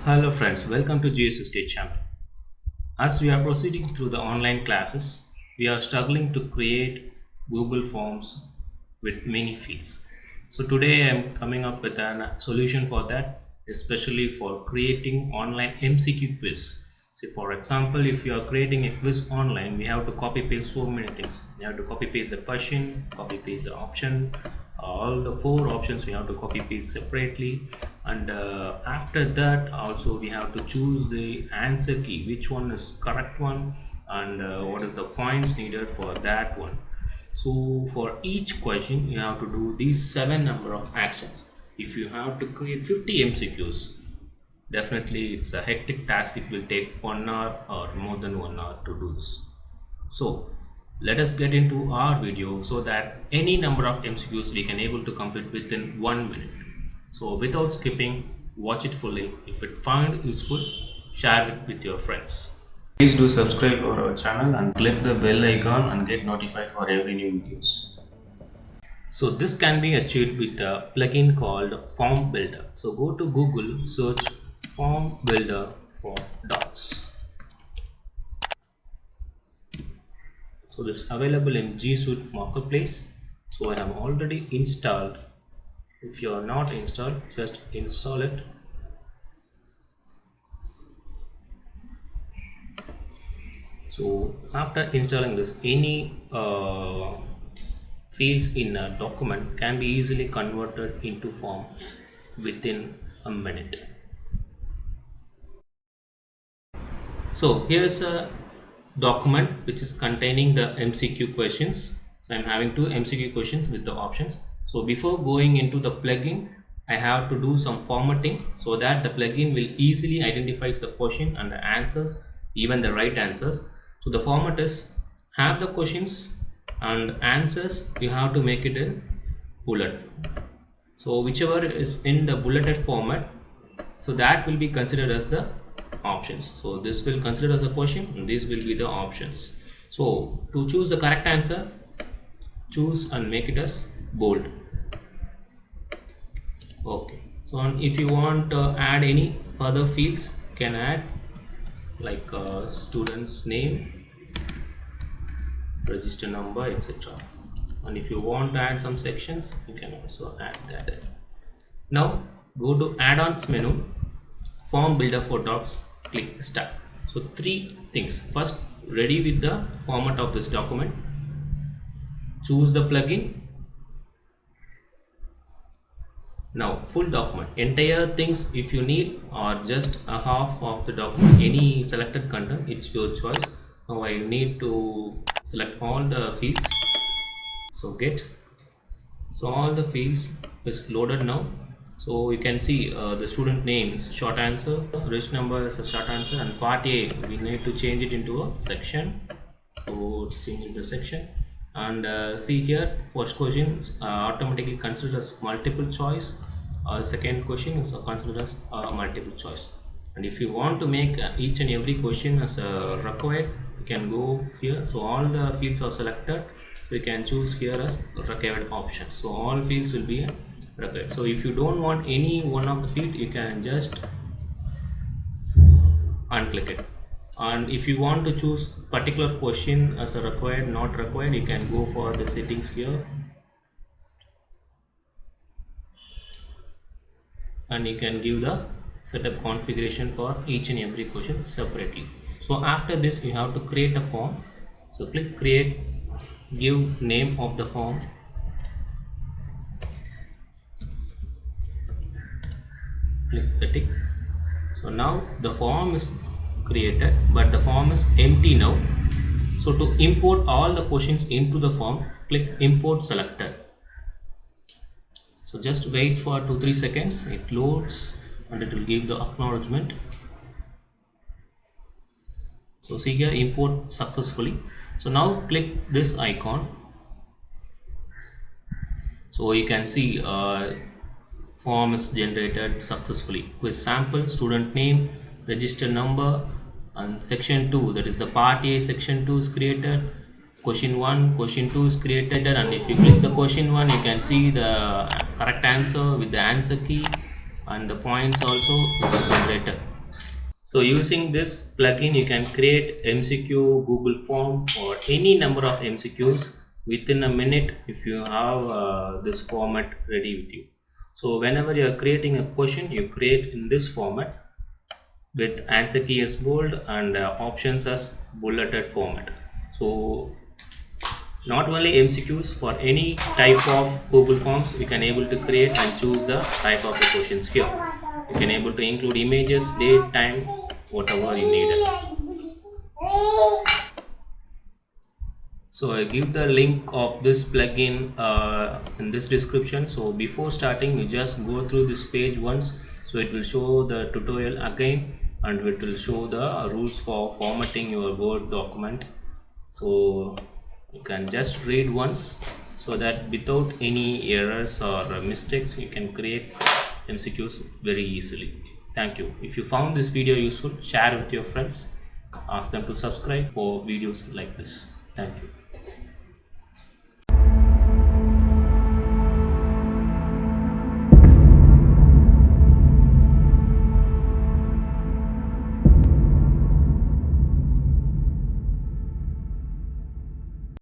Hello friends, welcome to GS State Champion. As we are proceeding through the online classes, we are struggling to create Google Forms with many fields. So today I am coming up with a solution for that, especially for creating online MCQ quiz. See, for example, if you are creating a quiz online, we have to copy paste so many things. You have to copy paste the question, copy paste the option, all the four options we have to copy paste separately, and after that also we have to choose the answer key, which one is correct one, and what is the points needed for that one. So for each question you have to do these seven number of actions. If you have to create 50 MCQs, definitely it's a hectic task. It will take 1 hour or more than 1 hour to do this. So let us get into our video so that any number of MCQs we can able to complete within 1 minute. So without skipping, watch it fully. If it found useful, share it with your friends. Please do subscribe for our channel and click the bell icon and get notified for every new videos. So this can be achieved with a plugin called Form Builder. So go to Google, search Form Builder for Docs. So this is available in G Suite Marketplace. So I have already installed. If you are not installed, just install it. So after installing this, any fields in a document can be easily converted into form within a minute. So here's a document which is containing the MCQ questions. So I'm having two MCQ questions with the options. So before going into the plugin, I have to do some formatting so that the plugin will easily identify the question and the answers, even the right answers. So the format is, have the questions and answers, you have to make it in bullet. So whichever is in the bulleted format, so that will be considered as the options. So this will consider as a question and these will be the options. So to choose the correct answer, choose and make it as bold. Okay, so if you want to add any further fields, you can add like student's name, register number, etc. And if you want to add some sections, you can also add that. Now go to add-ons menu, Form Builder for Docs, click start. So three things. First, ready with the format of this document, choose the plugin. Now full document, entire things if you need, or just a half of the document, any selected content, it's your choice. Now I need to select all the fields, so get. So all the fields is loaded now. So you can see the student name is short answer, register number is a short answer, and part A we need to change it into a section. So it's changing the section, and see here, first question is automatically considered as multiple choice. Second question is considered as multiple choice. And if you want to make each and every question as required, you can go here. So all the fields are selected, so you can choose here as required options. So all fields will be required. So if you don't want any one of the field, you can just unclick it. And if you want to choose particular question as a required, not required, you can go for the settings here, and you can give the setup configuration for each and every question separately. So after this you have to create a form. So click create, give name of the form, click the tick. So now the form is created, but the form is empty now. So to import all the questions into the form, click import selected. So just wait for 2-3 seconds, it loads and it will give the acknowledgement. So see here, import successfully. So now click this icon. So you can see form is generated successfully with sample, student name, register number, and section 2, that is the part A, section 2 is created, question 1, question 2 is created, and if you click the question 1, you can see the correct answer with the answer key, and the points also is generated. So using this plugin, you can create MCQ Google form for any number of MCQs within a minute if you have this format ready with you. So whenever you are creating a question, you create in this format with answer key as bold and options as bulleted format. So not only MCQs, for any type of Google Forms you can able to create and choose the type of the questions here. You can able to include images, date, time, whatever you need. So I give the link of this plugin in this description. So before starting, you just go through this page once. So it will show the tutorial again, and it will show the rules for formatting your Word document. So you can just read once, so that without any errors or mistakes you can create MCQs very easily. Thank you. If you found this video useful, share with your friends, ask them to subscribe for videos like this. Thank you.